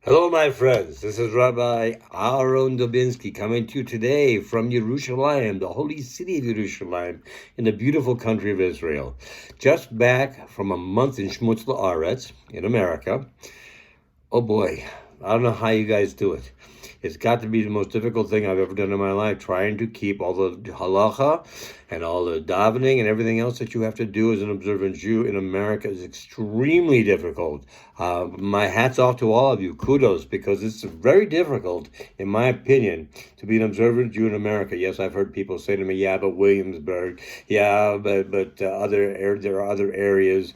Hello, my friends. This is Rabbi Aharon Dobinsky coming to you today from Yerushalayim, the holy city of Yerushalayim, in the beautiful country of Israel. Just back from a month in Shmutz La'aretz in America. Oh boy, I don't know how you guys do it. It's got to be the most difficult thing I've ever done in my life, trying to keep all the halacha and all the davening and everything else that you have to do as an observant Jew in America is extremely difficult. My hat's off to all of you. Kudos, because it's very difficult, in my opinion, to be an observant Jew in America. Yes, I've heard people say to me, yeah, but Williamsburg, yeah, but there are other areas.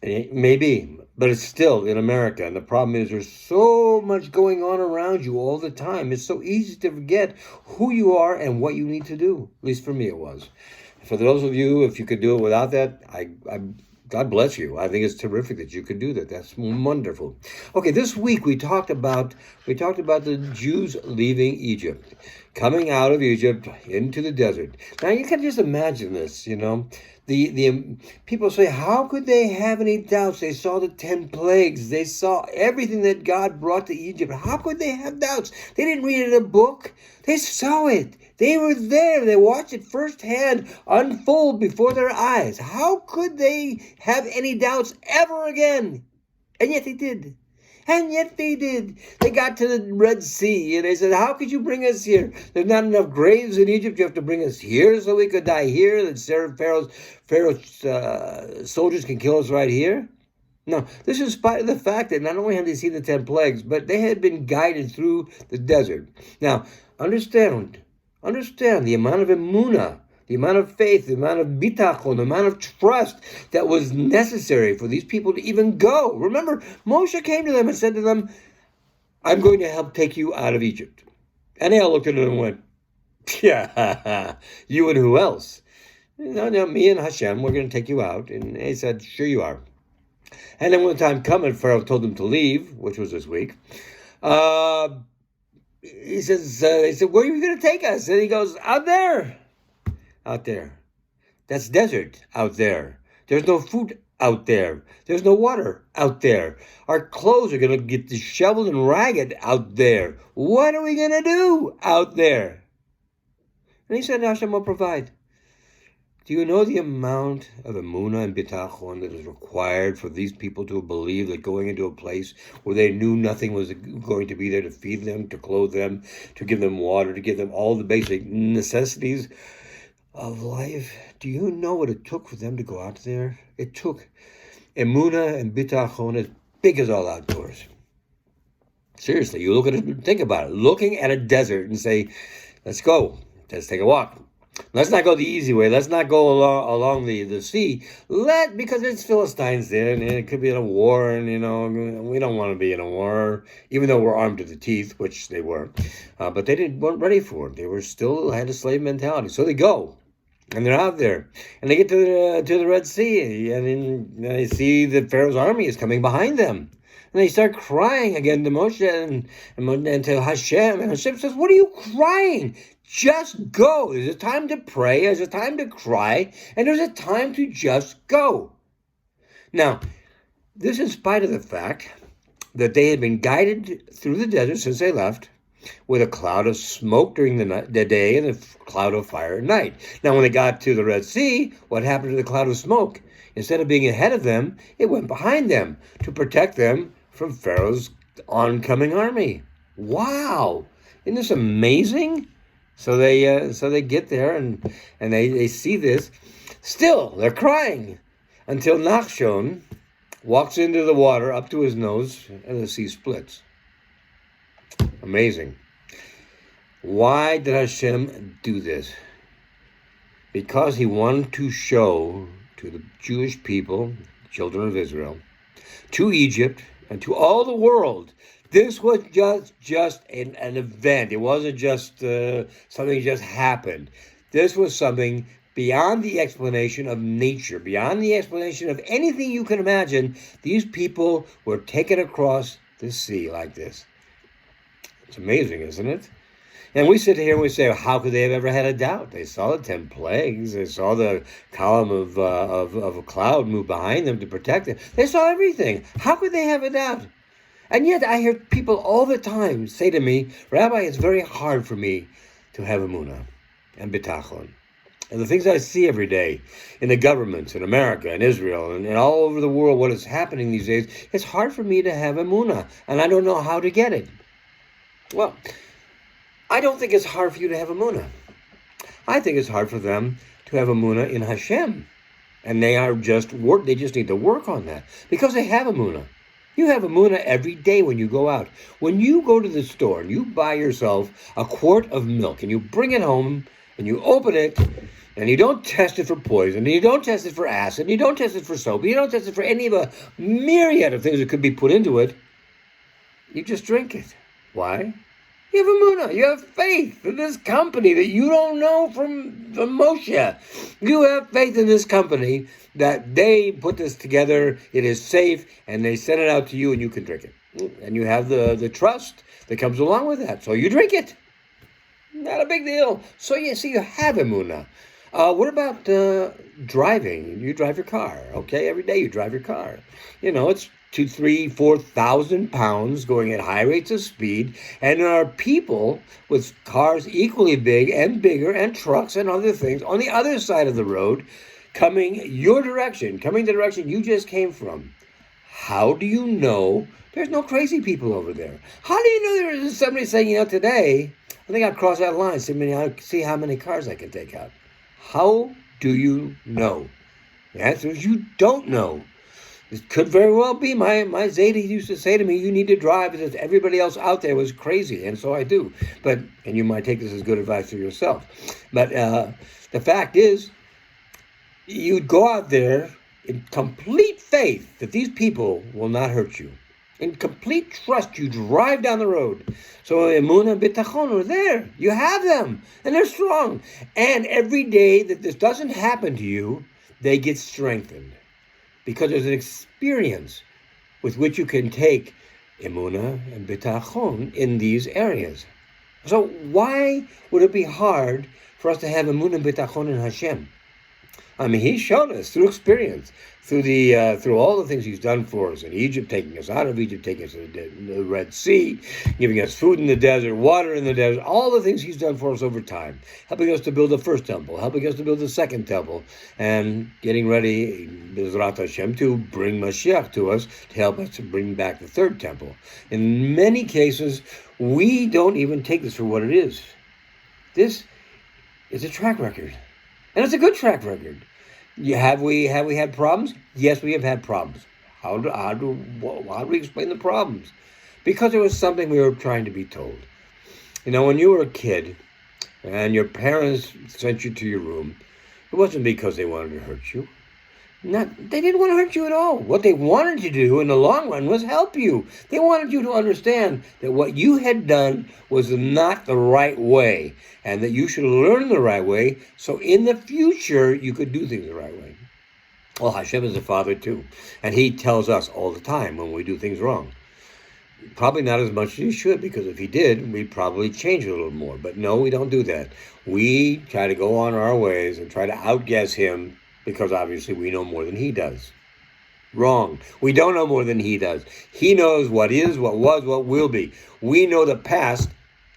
Maybe, but it's still in America. And the problem is there's so much going on around you all the time. It's so easy to forget who you are and what you need to do. At least for me it was. For those of you, if you could do it without that, God bless you. I think it's terrific that you could do that. That's wonderful. Okay, this week we talked about the Jews leaving Egypt, coming out of Egypt into the desert. Now you can just imagine this, The people say, how could they have any doubts? They saw the 10 plagues. They saw everything that God brought to Egypt. How could they have doubts? They didn't read it in a book. They saw it. They were there. They watched it firsthand unfold before their eyes. How could they have any doubts ever again? And yet they did. And yet they did. They got to the Red Sea and they said, how could you bring us here? There's not enough graves in Egypt. You have to bring us here so we could die here. That Pharaoh's soldiers can kill us right here. No, this is in spite of the fact that not only have they seen the 10 plagues, but they had been guided through the desert. Now, understand the amount of Emunah, the amount of faith, the amount of Bitachon, the amount of trust that was necessary for these people to even go. Remember, Moshe came to them and said to them, I'm going to help take you out of Egypt. And they all looked at him and went, yeah, you and who else? No, me and Hashem, we're going to take you out. And he said, sure you are. And then when the time came and Pharaoh told them to leave, which was this week, he says, they said, where are you going to take us? And he goes, out there. Out there. That's desert out there. There's no food out there. There's no water out there. Our clothes are going to get disheveled and ragged out there. What are we going to do out there? And he said, Hashem will provide. Do you know the amount of Emunah and Bitachon that is required for these people to believe that going into a place where they knew nothing was going to be there to feed them, to clothe them, to give them water, to give them all the basic necessities of life? Do you know what it took for them to go out there? It took Emunah and Bitachon as big as all outdoors. Seriously, you look at it, think about it. Looking at a desert and say, let's go, let's take a walk. Let's not go the easy way. Let's not go along the sea. Because it's Philistines there, and it could be in a war, and we don't want to be in a war, even though we're armed to the teeth, which they were. But they weren't ready for it. They had a slave mentality. So they go, and they're out there, and they get to the Red Sea, and then they see that Pharaoh's army is coming behind them. And they start crying again to Moshe and to Hashem. And Hashem says, what are you crying? Just go. There's a time to pray. There's a time to cry. And there's a time to just go. Now, this in spite of the fact that they had been guided through the desert since they left with a cloud of smoke during the day and a cloud of fire at night. Now, when they got to the Red Sea, what happened to the cloud of smoke? Instead of being ahead of them, it went behind them to protect them from Pharaoh's oncoming army. Wow! Isn't this amazing? So they get there and they see this. Still, they're crying until Nachshon walks into the water up to his nose and the sea splits. Amazing. Why did Hashem do this? Because he wanted to show to the Jewish people, children of Israel, to Egypt, and to all the world, this was just an event. It wasn't just something just happened. This was something beyond the explanation of nature, beyond the explanation of anything you can imagine. These people were taken across the sea like this. It's amazing, isn't it? And we sit here and we say, how could they have ever had a doubt? They saw the 10 plagues. They saw the column of a cloud move behind them to protect them. They saw everything. How could they have a doubt? And yet I hear people all the time say to me, Rabbi, it's very hard for me to have Emunah and Bitachon. And the things I see every day in the governments in America and Israel and all over the world, what is happening these days, it's hard for me to have Emunah, and I don't know how to get it. Well, I don't think it's hard for you to have Emunah. I think it's hard for them to have Emunah in Hashem. And they just need to work on that because they have Emunah. You have Emunah every day when you go out. When you go to the store and you buy yourself a quart of milk and you bring it home and you open it and you don't test it for poison, and you don't test it for acid, and you don't test it for soap, and you don't test it for any of a myriad of things that could be put into it, you just drink it. Why? You have Emunah. You have faith in this company that you don't know from Moshe. You have faith in this company that they put this together, it is safe, and they send it out to you and you can drink it. And you have the trust that comes along with that. So you drink it. Not a big deal. So you see, you have Emunah. What about driving? You drive your car, okay? Every day you drive your car. You know, it's 2,000, 3,000, 4,000 pounds going at high rates of speed. And there are people with cars equally big and bigger and trucks and other things on the other side of the road coming your direction, coming the direction you just came from. How do you know there's no crazy people over there? How do you know there's somebody saying, you know, today, I think I'll cross that line, see how many cars I can take out. How do you know? The answer is you don't know. It could very well be. My Zayda used to say to me, you need to drive as if everybody else out there was crazy, and so I do. And you might take this as good advice for yourself. But the fact is, you'd go out there in complete faith that these people will not hurt you. In complete trust, you drive down the road. So Emunah and Bitachon are there. You have them, and they're strong. And every day that this doesn't happen to you, they get strengthened. Because there's an experience with which you can take Emunah and Bitachon in these areas. So why would it be hard for us to have Emunah and Bitachon in Hashem? I mean, He's shown us through experience, through all the things He's done for us in Egypt, taking us out of Egypt, taking us to the Red Sea, giving us food in the desert, water in the desert, all the things He's done for us over time, helping us to build the first temple, helping us to build the second temple, and getting ready, Bezrat Hashem, to bring Mashiach to us to help us to bring back the third temple. In many cases, we don't even take this for what it is. This is a track record. And it's a good track record. Have we had problems? Yes, we have had problems. How do we explain the problems? Because it was something we were trying to be told. You know, when you were a kid and your parents sent you to your room, it wasn't because they wanted to hurt you. They didn't want to hurt you at all. What they wanted to do in the long run was help you. They wanted you to understand that what you had done was not the right way, and that you should learn the right way, so in the future you could do things the right way. Well, Hashem is a father too, and He tells us all the time when we do things wrong. Probably not as much as He should, because if He did, we'd probably change it a little more. But no, we don't do that. We try to go on our ways and try to outguess Him, because obviously we know more than He does. Wrong. We don't know more than He does. He knows what is, what was, what will be. We know the past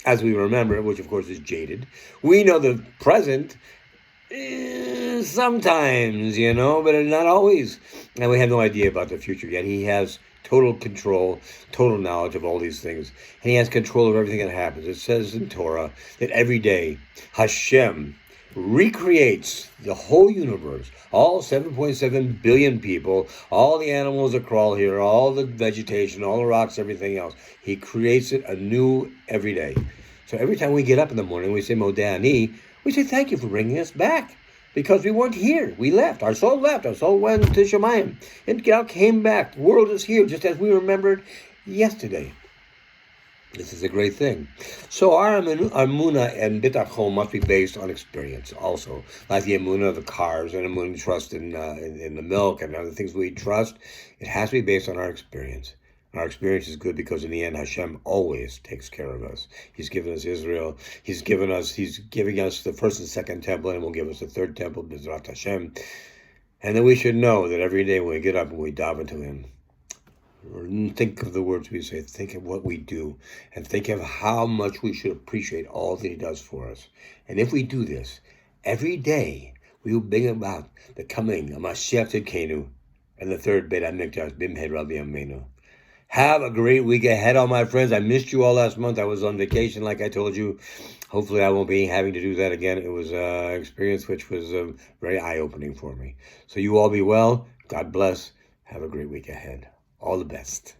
as we remember it, which of course is jaded. We know the present sometimes, but not always. And we have no idea about the future yet. He has total control, total knowledge of all these things. And He has control of everything that happens. It says in Torah that every day Hashem recreates the whole universe, all 7.7 billion people, all the animals that crawl here, all the vegetation, all the rocks, everything else. He creates it anew every day. So every time we get up in the morning, we say Modeh Ani, we say thank you for bringing us back, because we weren't here. We left. Our soul left. Our soul went to Shemayim. And came back. The world is here, just as we remembered yesterday. This is a great thing. So our Emunah and Bitachon must be based on experience also. Like the Emunah of the cars and Emunah trust in the milk and other things we trust. It has to be based on our experience. Our experience is good because in the end, Hashem always takes care of us. He's given us Israel. He's giving us the first and second temple, and will give us the third temple, Bezrat Hashem. And then we should know that every day when we get up and we daven to Him, Think of the words we say, think of what we do, and think of how much we should appreciate all that he does for us. And if we do this, every day we will bring about the coming of Mashiach Tzidkenu and the third Beit HaMikdash, Bimhed Rabbi Amenu. Have a great week ahead, all my friends. I missed you all last month. I was on vacation, like I told you. Hopefully I won't be having to do that again. It was an experience which was very eye-opening for me. So you all be well. God bless. Have a great week ahead. All the best.